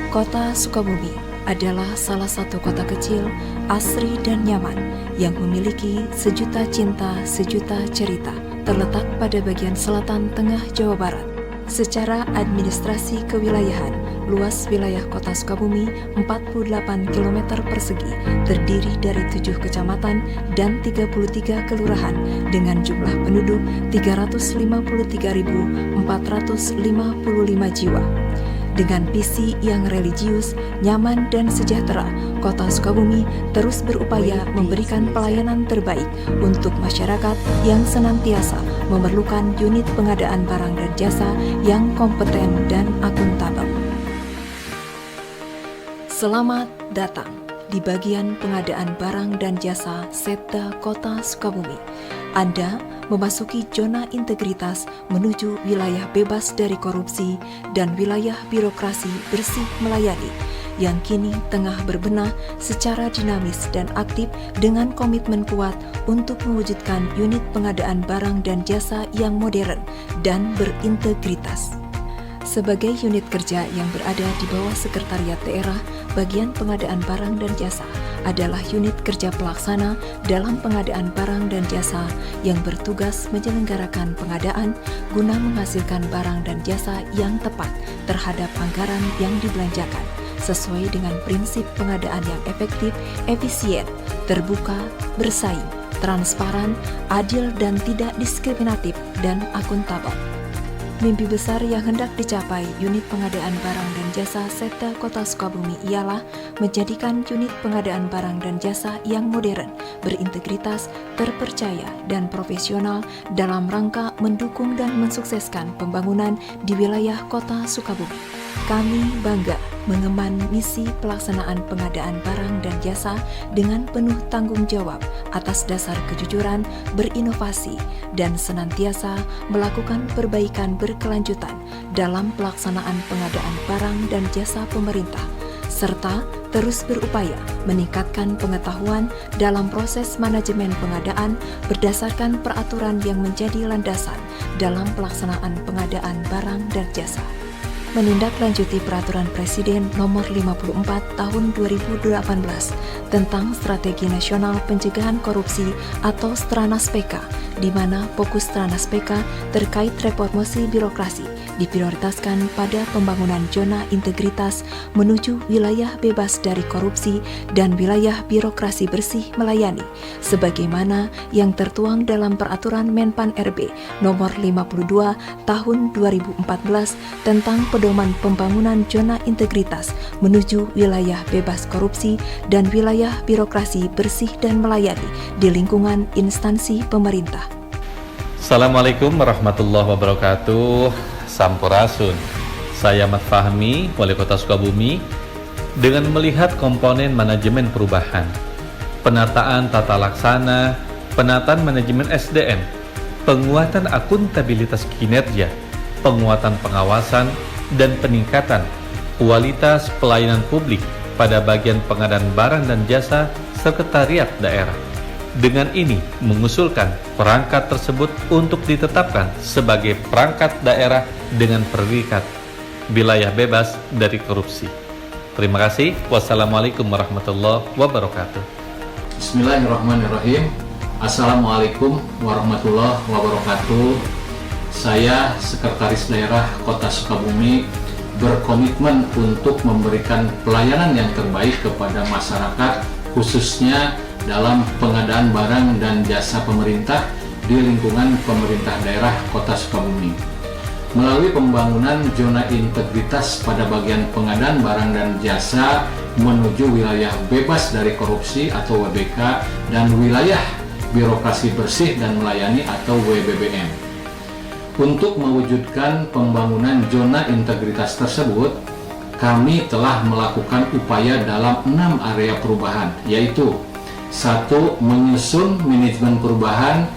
Kota Sukabumi adalah salah satu kota kecil, asri dan nyaman yang memiliki sejuta cinta, sejuta cerita, terletak pada bagian selatan tengah Jawa Barat. Secara administrasi kewilayahan, luas wilayah Kota Sukabumi 48 km persegi, terdiri dari 7 kecamatan dan 33 kelurahan dengan jumlah penduduk 353.455 jiwa. Dengan visi yang religius, nyaman, dan sejahtera, Kota Sukabumi terus berupaya memberikan pelayanan terbaik untuk masyarakat yang senantiasa memerlukan unit pengadaan barang dan jasa yang kompeten dan akuntabel. Selamat datang di bagian pengadaan barang dan jasa Setda Kota Sukabumi. Anda memasuki zona integritas menuju wilayah bebas dari korupsi dan wilayah birokrasi bersih melayani yang kini tengah berbenah secara dinamis dan aktif dengan komitmen kuat untuk mewujudkan unit pengadaan barang dan jasa yang modern dan berintegritas. Sebagai unit kerja yang berada di bawah Sekretariat Daerah, bagian pengadaan barang dan jasa adalah unit kerja pelaksana dalam pengadaan barang dan jasa yang bertugas menyelenggarakan pengadaan guna menghasilkan barang dan jasa yang tepat terhadap anggaran yang dibelanjakan sesuai dengan prinsip pengadaan yang efektif, efisien, terbuka, bersaing, transparan, adil dan tidak diskriminatif dan akuntabel. Mimpi besar yang hendak dicapai unit pengadaan barang dan jasa Setda Kota Sukabumi ialah menjadikan unit pengadaan barang dan jasa yang modern, berintegritas, terpercaya, dan profesional dalam rangka mendukung dan mensukseskan pembangunan di wilayah Kota Sukabumi. Kami bangga mengemban misi pelaksanaan pengadaan barang dan jasa dengan penuh tanggung jawab atas dasar kejujuran, berinovasi, dan senantiasa melakukan perbaikan berkelanjutan dalam pelaksanaan pengadaan barang dan jasa pemerintah, serta terus berupaya meningkatkan pengetahuan dalam proses manajemen pengadaan berdasarkan peraturan yang menjadi landasan dalam pelaksanaan pengadaan barang dan jasa. Menindaklanjuti Peraturan Presiden Nomor 54 Tahun 2018 tentang Strategi Nasional Pencegahan Korupsi atau Stranas PK, di mana fokus Stranas PK terkait reformasi birokrasi diprioritaskan pada pembangunan zona integritas menuju wilayah bebas dari korupsi dan wilayah birokrasi bersih melayani, sebagaimana yang tertuang dalam Peraturan Menpan RB Nomor 52 Tahun 2014 tentang pedoman pembangunan zona integritas menuju wilayah bebas korupsi dan wilayah birokrasi bersih dan melayani di lingkungan instansi pemerintah. Assalamualaikum warahmatullahi wabarakatuh. Sampurasun. Saya Ahmad Fahmi, Wali Kota Sukabumi, dengan melihat komponen manajemen perubahan, penataan tata laksana, penataan manajemen SDM, penguatan akuntabilitas kinerja, penguatan pengawasan, dan peningkatan kualitas pelayanan publik pada bagian pengadaan barang dan jasa Sekretariat Daerah. Dengan ini mengusulkan perangkat tersebut untuk ditetapkan sebagai perangkat daerah dengan predikat wilayah bebas dari korupsi. Terima kasih. Wassalamualaikum warahmatullahi wabarakatuh. Bismillahirrahmanirrahim. Assalamualaikum warahmatullahi wabarakatuh. Saya Sekretaris Daerah Kota Sukabumi berkomitmen untuk memberikan pelayanan yang terbaik kepada masyarakat, khususnya dalam pengadaan barang dan jasa pemerintah di lingkungan pemerintah daerah Kota Sukabumi. Melalui pembangunan zona integritas pada bagian pengadaan barang dan jasa menuju wilayah bebas dari korupsi atau WBK dan wilayah birokrasi bersih dan melayani atau WBBM. Untuk mewujudkan pembangunan zona integritas tersebut, kami telah melakukan upaya dalam 6 area perubahan, yaitu 1. Menyusun manajemen perubahan,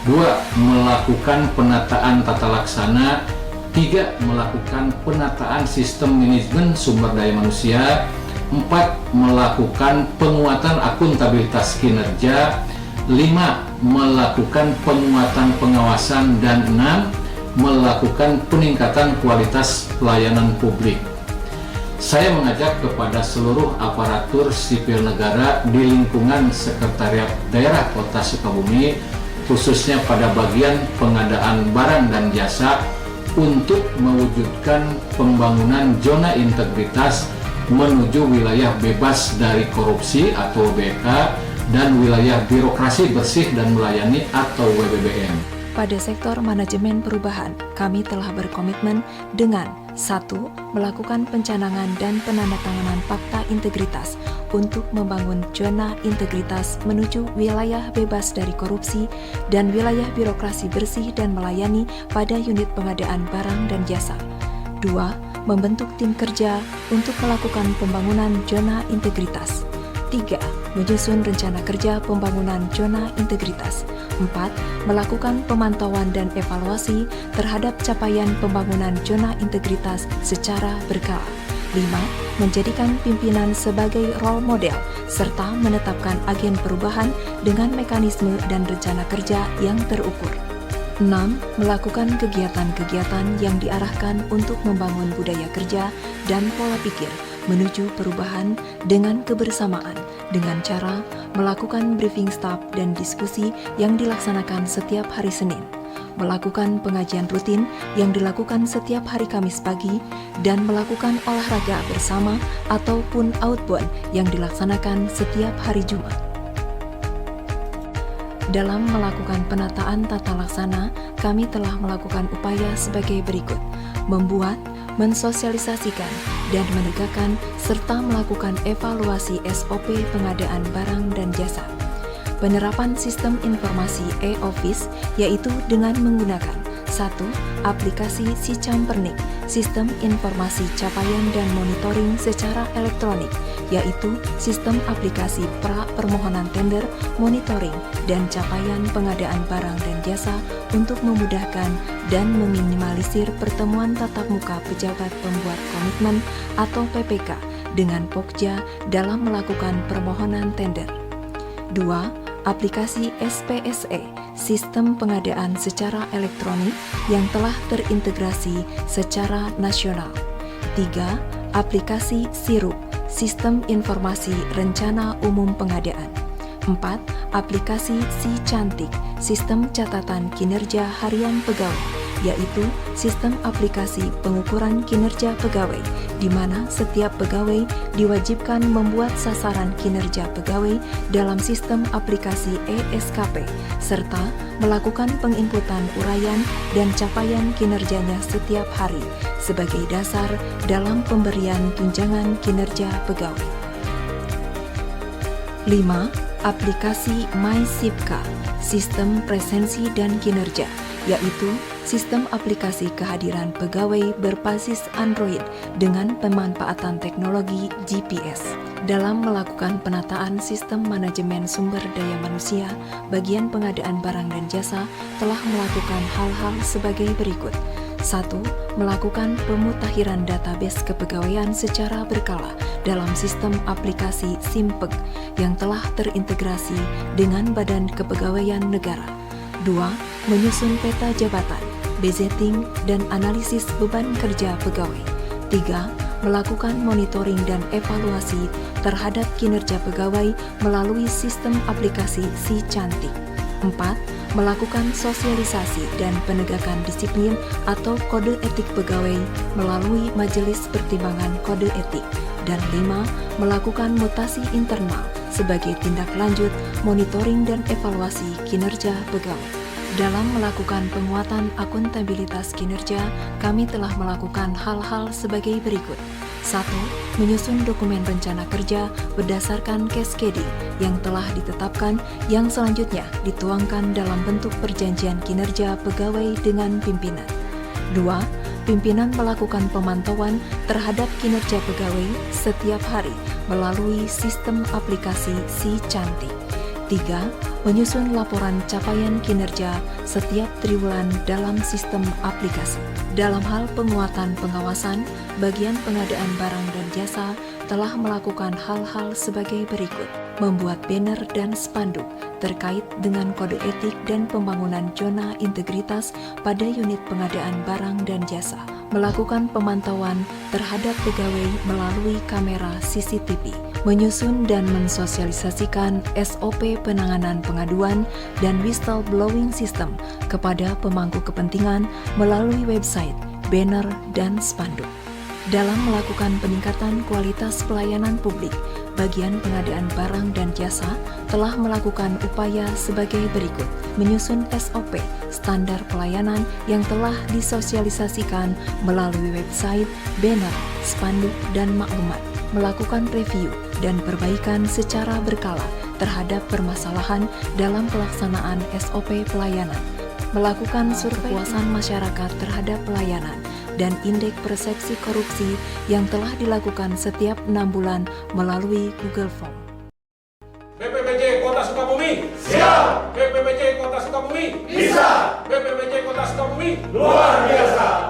2. Melakukan penataan tata laksana, 3. Melakukan penataan sistem manajemen sumber daya manusia, 4. Melakukan penguatan akuntabilitas kinerja, 5. Melakukan penguatan pengawasan, dan 6. Melakukan peningkatan kualitas pelayanan publik. Saya mengajak kepada seluruh aparatur sipil negara di lingkungan Sekretariat Daerah Kota Sukabumi, khususnya pada bagian pengadaan barang dan jasa, untuk mewujudkan pembangunan zona integritas menuju wilayah bebas dari korupsi atau BK dan wilayah birokrasi bersih dan melayani atau WBBM. Pada sektor manajemen perubahan, kami telah berkomitmen dengan 1. Melakukan pencanangan dan penandatanganan fakta integritas untuk membangun zona integritas menuju wilayah bebas dari korupsi dan wilayah birokrasi bersih dan melayani pada unit pengadaan barang dan jasa. 2. Membentuk tim kerja untuk melakukan pembangunan zona integritas. 3. Menyusun rencana kerja pembangunan zona integritas. 4. Melakukan pemantauan dan evaluasi terhadap capaian pembangunan zona integritas secara berkala. 5. Menjadikan pimpinan sebagai role model serta menetapkan agen perubahan dengan mekanisme dan rencana kerja yang terukur. 6. Melakukan kegiatan-kegiatan yang diarahkan untuk membangun budaya kerja dan pola pikir menuju perubahan dengan kebersamaan dengan cara melakukan briefing staff dan diskusi yang dilaksanakan setiap hari Senin, melakukan pengajian rutin yang dilakukan setiap hari Kamis pagi, dan melakukan olahraga bersama ataupun outbound yang dilaksanakan setiap hari Jumat. Dalam melakukan penataan tata laksana, kami telah melakukan upaya sebagai berikut: membuat, mensosialisasikan, dan menegakkan serta melakukan evaluasi SOP pengadaan barang dan jasa. Penerapan sistem informasi e-office, yaitu dengan menggunakan 1. Aplikasi Sicampernik, sistem informasi capaian dan monitoring secara elektronik, yaitu sistem aplikasi pra-permohonan tender, monitoring, dan capaian pengadaan barang dan jasa untuk memudahkan dan meminimalisir pertemuan tatap muka pejabat pembuat komitmen atau PPK dengan Pokja dalam melakukan permohonan tender. 2. Aplikasi SPSE, sistem pengadaan secara elektronik yang telah terintegrasi secara nasional. 3. Aplikasi Sirup, sistem informasi rencana umum pengadaan. 4. Aplikasi Si Cantik, sistem catatan kinerja harian pegawai, yaitu sistem aplikasi pengukuran kinerja pegawai, di mana setiap pegawai diwajibkan membuat sasaran kinerja pegawai dalam sistem aplikasi ESKP, serta melakukan penginputan uraian dan capaian kinerjanya setiap hari sebagai dasar dalam pemberian tunjangan kinerja pegawai. 5. Aplikasi MySipka, sistem presensi dan kinerja, yaitu sistem aplikasi kehadiran pegawai berbasis Android dengan pemanfaatan teknologi GPS. Dalam melakukan penataan sistem manajemen sumber daya manusia, bagian pengadaan barang dan jasa telah melakukan hal-hal sebagai berikut. 1. Melakukan pemutakhiran database kepegawaian secara berkala dalam sistem aplikasi Simpeg yang telah terintegrasi dengan Badan Kepegawaian Negara. 2. Menyusun peta jabatan, budgeting, dan analisis beban kerja pegawai. 3. Melakukan monitoring dan evaluasi terhadap kinerja pegawai melalui sistem aplikasi Si Cantik. 4. Melakukan sosialisasi dan penegakan disiplin atau kode etik pegawai melalui Majelis Pertimbangan Kode Etik. Dan 5. Melakukan mutasi internal sebagai tindak lanjut monitoring dan evaluasi kinerja pegawai. Dalam melakukan penguatan akuntabilitas kinerja, kami telah melakukan hal-hal sebagai berikut. 1. Menyusun dokumen rencana kerja berdasarkan cascading yang telah ditetapkan yang selanjutnya dituangkan dalam bentuk perjanjian kinerja pegawai dengan pimpinan. 2. Pimpinan melakukan pemantauan terhadap kinerja pegawai setiap hari melalui sistem aplikasi Si Cantik. 3. Menyusun laporan capaian kinerja setiap triwulan dalam sistem aplikasi. Dalam hal penguatan pengawasan, bagian pengadaan barang dan jasa telah melakukan hal-hal sebagai berikut: membuat banner dan spanduk terkait dengan kode etik dan pembangunan zona integritas pada unit pengadaan barang dan jasa, melakukan pemantauan terhadap pegawai melalui kamera CCTV, menyusun dan mensosialisasikan SOP penanganan pengaduan dan whistleblowing system kepada pemangku kepentingan melalui website, banner, dan spanduk. Dalam melakukan peningkatan kualitas pelayanan publik, bagian pengadaan barang dan jasa telah melakukan upaya sebagai berikut: menyusun SOP, standar pelayanan yang telah disosialisasikan melalui website, banner, spanduk, dan maklumat, melakukan review dan perbaikan secara berkala terhadap permasalahan dalam pelaksanaan SOP pelayanan, melakukan survei kepuasan masyarakat terhadap pelayanan, dan indeks persepsi korupsi yang telah dilakukan setiap 6 bulan melalui Google Form. BPBJ Kota Sukabumi siap. BPBJ Kota Sukabumi bisa. BPBJ Kota Sukabumi luar biasa.